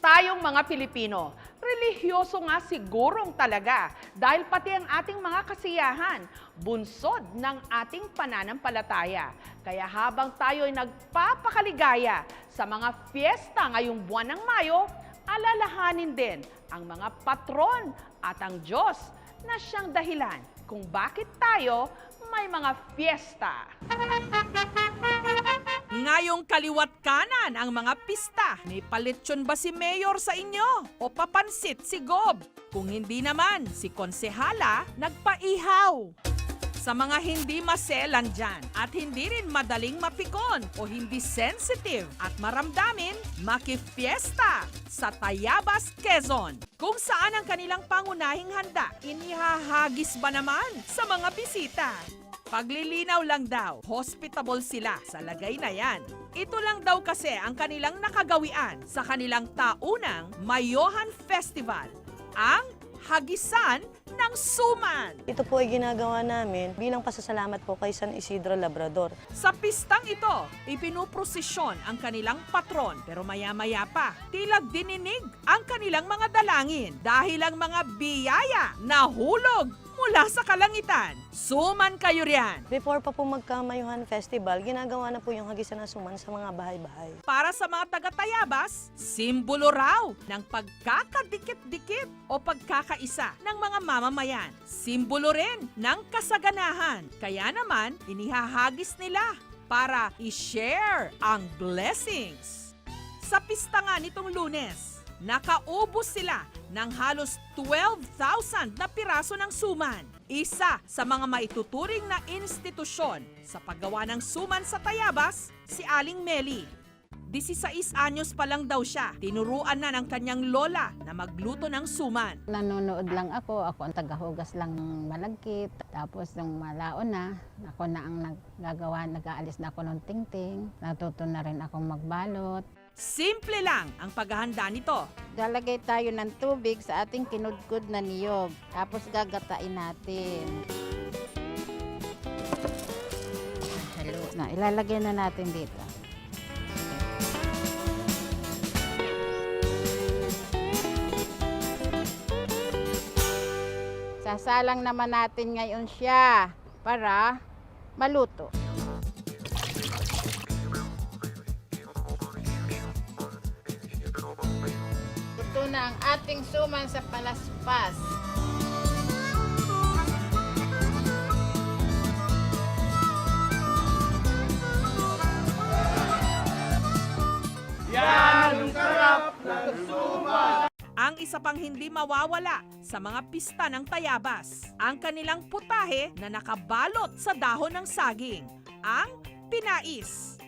Tayong mga Pilipino, relihiyoso nga sigurong talaga dahil pati ang ating mga kasiyahan, bunsod ng ating pananampalataya. Kaya habang tayo'y nagpapakaligaya sa mga fiesta ngayong buwan ng Mayo, alalahanin din ang mga patron at ang Diyos na siyang dahilan kung bakit tayo may mga fiesta. Ngayong kaliwat kanan ang mga pista. May palitsyon ba si Mayor sa inyo? O papansit si Gob? Kung hindi naman, si Konsehala nagpaihaw. Sa mga hindi maselan dyan at hindi rin madaling mapikon o hindi sensitive at maramdamin, makifiesta sa Tayabas, Quezon. Kung saan ang kanilang pangunahing handa, inihahagis ba naman sa mga bisita? Paglilinaw lang daw, hospitable sila sa lagay na yan. Ito lang daw kasi ang kanilang nakagawian sa kanilang taunang Mayohan Festival, ang Hagisan ng Suman. Ito po ay ginagawa namin bilang pasasalamat po kay San Isidro Labrador. Sa pistang ito, ipinuprosesyon ang kanilang patron pero maya-maya pa, tila dininig ang kanilang mga dalangin dahil ang mga biyaya nahulog mula sa kalangitan. Suman kayo riyan! Before pa po magka-Mayuhan Festival, ginagawa na po yung hagisan ng suman sa mga bahay-bahay. Para sa mga taga-Tayabas, simbolo raw ng pagkakadikit-dikit o pagkakaisa ng mga mamamayan. Simbolo rin ng kasaganahan. Kaya naman, inihahagis nila para i-share ang blessings. Sa pista nga nitong Lunes, nakaubos sila ng halos 12,000 na piraso ng suman. Isa sa mga maituturing na institusyon sa paggawa ng suman sa Tayabas, si Aling Meli. 16 anyos pa lang daw siya. Tinuruan na ng kanyang lola na magluto ng suman. Nanonood lang ako ang tagahugas lang ng malagkit. Tapos nung malaon na, ako na ang naggagawa, nag-aalis na ako ng tingting. Natuto na rin akong magbalot. Simple lang ang paghahanda nito. Lalagay tayo ng tubig sa ating kinudkod na niyog. Tapos gagatain natin. Halo. Na, ilalagay na natin dito. Sasalang naman natin ngayon siya para maluto. Ito na ang ating suman sa palaspas. Yan ang sarap ng suman! Ang isa pang hindi mawawala sa mga pista ng Tayabas, ang kanilang putahe na nakabalot sa dahon ng saging, ang pinais.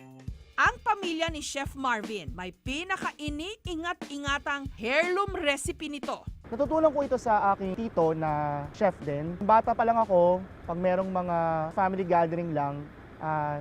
Ang pamilya ni Chef Marvin may pinaka-iniingat-ingatang heirloom recipe nito. Natutunan ko ito sa aking tito na chef din. Bata pa lang ako, pag merong mga family gathering lang,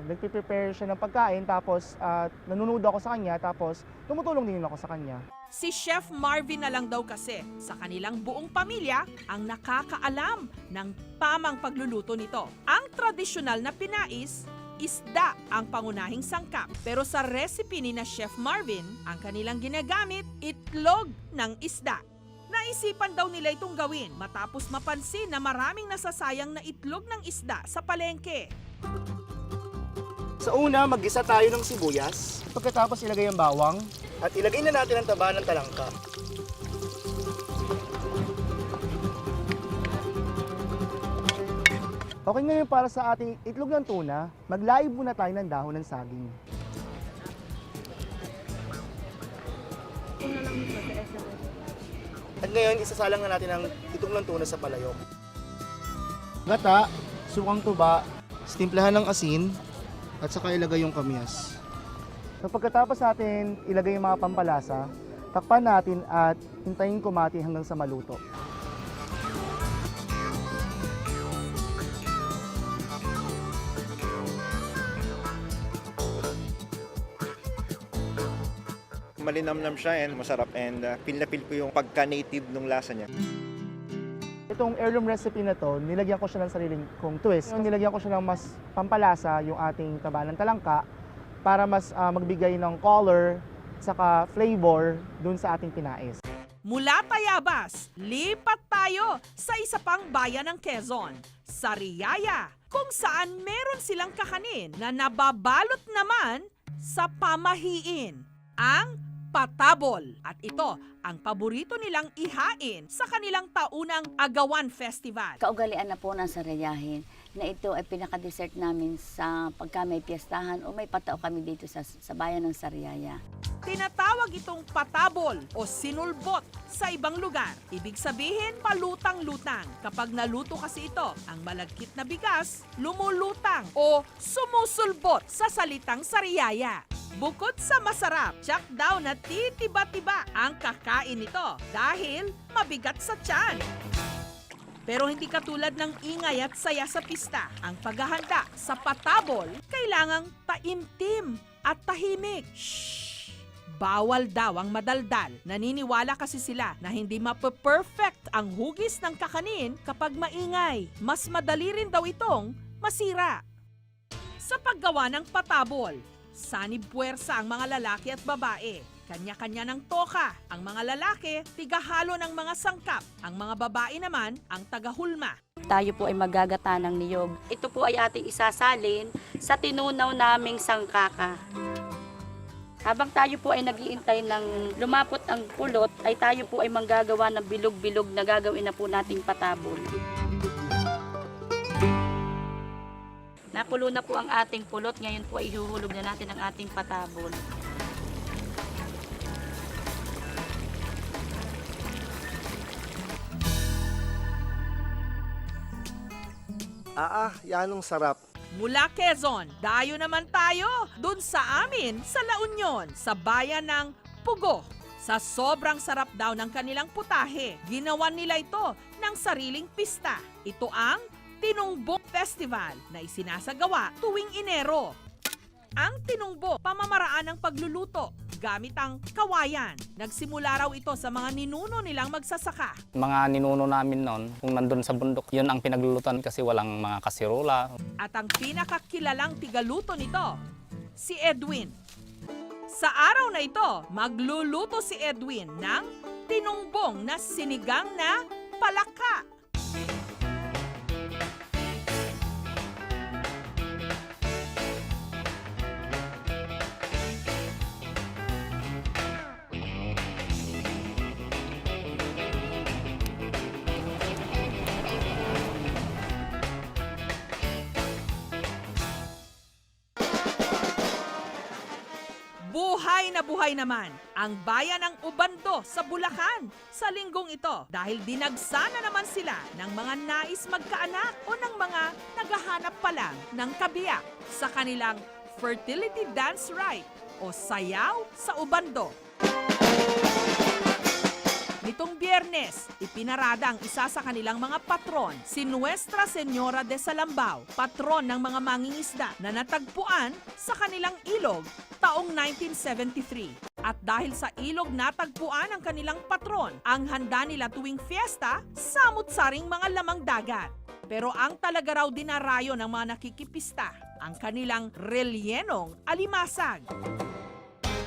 nagpe-prepare siya ng pagkain tapos nanonood ako sa kanya tapos tumutulong din ako sa kanya. Si Chef Marvin na lang daw kasi sa kanilang buong pamilya ang nakakaalam ng tamang pagluluto nito. Ang tradisyonal na pinais, isda ang pangunahing sangkap. Pero sa recipe ni na Chef Marvin, ang kanilang ginagamit, itlog ng isda. Naisipan daw nila itong gawin matapos mapansin na maraming nasasayang na itlog ng isda sa palengke. Sa una, mag-isa tayo ng sibuyas. Pagkatapos ilagay ang bawang at ilagay na natin ang taba ng talangka. Okay, ngayon para sa ating itlog ng tuna, maglaib muna tayo ng dahon ng saging. At ngayon, isasalang na natin ang itlog ng tuna sa palayok. Gata, sukang tuba, stimplahan ng asin, at saka ilagay yung kamyas. So pagkatapos natin ilagay yung mga pampalasa, takpan natin at hintayin kumati hanggang sa maluto. Malinamnam siya and masarap and feel na feel ko yung pagka-native nung lasa niya. Itong heirloom recipe na to, nilagyan ko siya ng sariling kong twist. Nilagyan ko siya ng mas pampalasa yung ating taba ng talangka para mas magbigay ng color saka flavor dun sa ating pinais. Mula Tayabas, lipat tayo sa isa pang bayan ng Quezon, Sariaya, kung saan meron silang kakanin na nababalot naman sa pamahiin, ang patabol. At ito ang paborito nilang ihain sa kanilang taunang Agawan Festival. Kaugalian na po ng Sarayahin na ito ay pinaka-dessert namin sa pagka may piyestahan o may patao kami dito sa bayan ng Sariaya. Tinatawag itong patabol o sinulbot sa ibang lugar. Ibig sabihin, palutang-lutang. Kapag naluto kasi ito, ang malagkit na bigas, lumulutang o sumusulbot sa salitang Sariyaya. Bukod sa masarap, tsak daw na titiba-tiba ang kakain nito dahil mabigat sa tiyan. Pero hindi katulad ng ingay at saya sa pista. Ang paghahanda sa patabol, kailangang taimtim at tahimik. Shhh! Bawal daw ang madaldal. Naniniwala kasi sila na hindi mape-perfect ang hugis ng kakanin kapag maingay. Mas madali rin daw itong masira. Sa paggawa ng patabol, sanib puwersa ang mga lalaki at babae. Kanya-kanya ng toka. Ang mga lalaki, tigahalo ng mga sangkap. Ang mga babae naman, ang tagahulma. Tayo po ay magagata ng niyog. Ito po ay ating isasalin sa tinunaw naming sangkaka. Habang tayo po ay nagiintay ng lumapot ang pulot, ay tayo po ay manggagawa ng bilog-bilog na gagawin na po nating patabol. Nakulo na po ang ating pulot, ngayon po ay ihuhulog na natin ang ating patabol. Yan ang sarap. Mula Quezon, dayo naman tayo dun sa amin sa La Union, sa bayan ng Pugo. Sa sobrang sarap daw ng kanilang putahe, ginawan nila ito ng sariling pista. Ito ang Tinungbong Festival na isinasagawa tuwing Enero. Ang tinungbo, pamamaraan ng pagluluto gamit ang kawayan. Nagsimula raw ito sa mga ninuno nilang magsasaka. Mga ninuno namin noon, kung nandun sa bundok, yun ang pinaglulutan kasi walang mga kasirola. At ang pinakakilalang tigaluto nito, si Edwin. Sa araw na ito, magluluto si Edwin ng tinungbong na sinigang na palaka. Buhay naman ang bayan ng Ubando sa Bulacan sa linggong ito dahil dinagsana naman sila ng mga nais magkaanak o ng mga naghahanap pa lang ng kabiyak sa kanilang fertility dance rite o sayaw sa Ubando. Nitong Biyernes, ipinarada ang isa sa kanilang mga patron, si Nuestra Señora de Salambao, patron ng mga mangingisda na natagpuan sa kanilang ilog taong 1973. At dahil sa ilog natagpuan ang kanilang patron, ang handa nila tuwing fiesta, samut-saring mga lamang dagat. Pero ang talaga raw dinarayo ng mga nakikipista, ang kanilang relyenong alimasag.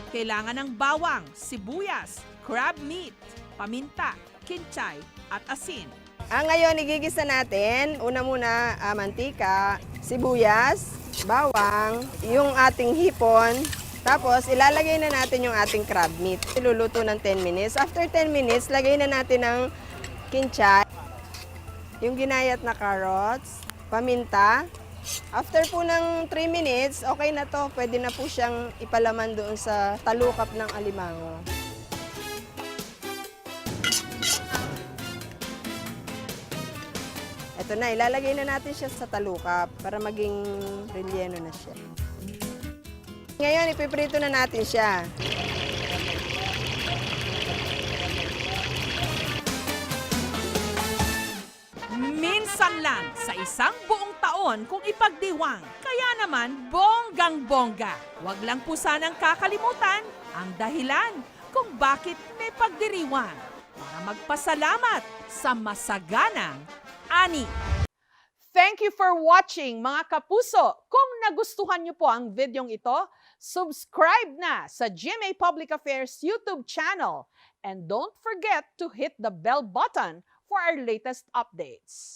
Kailangan ng bawang, sibuyas, crab meat, paminta, kinchay at asin. Ngayon, igigisa natin, una muna mantika, sibuyas, bawang, yung ating hipon, tapos ilalagay na natin yung ating crab meat. Iluluto ng 10 minutes. After 10 minutes, lagay na natin ang kinchay, yung ginayat na carrots, paminta. After po ng 3 minutes, okay na to. Pwede na po siyang ipalaman doon sa talukap ng alimango. Ito na, ilalagay na natin siya sa talukap para maging relleno na siya. Ngayon, ipiprito na natin siya. Minsan lang sa isang buong taon kung ipagdiwang. Kaya naman, bonggang-bongga. Huwag lang po sanang kakalimutan ang dahilan kung bakit may pagdiriwang para magpasalamat sa masaganang ani. Thank you for watching, mga kapuso. Kung nagustuhan niyo po ang videong ito, subscribe na sa GMA Public Affairs YouTube channel. And don't forget to hit the bell button for our latest updates.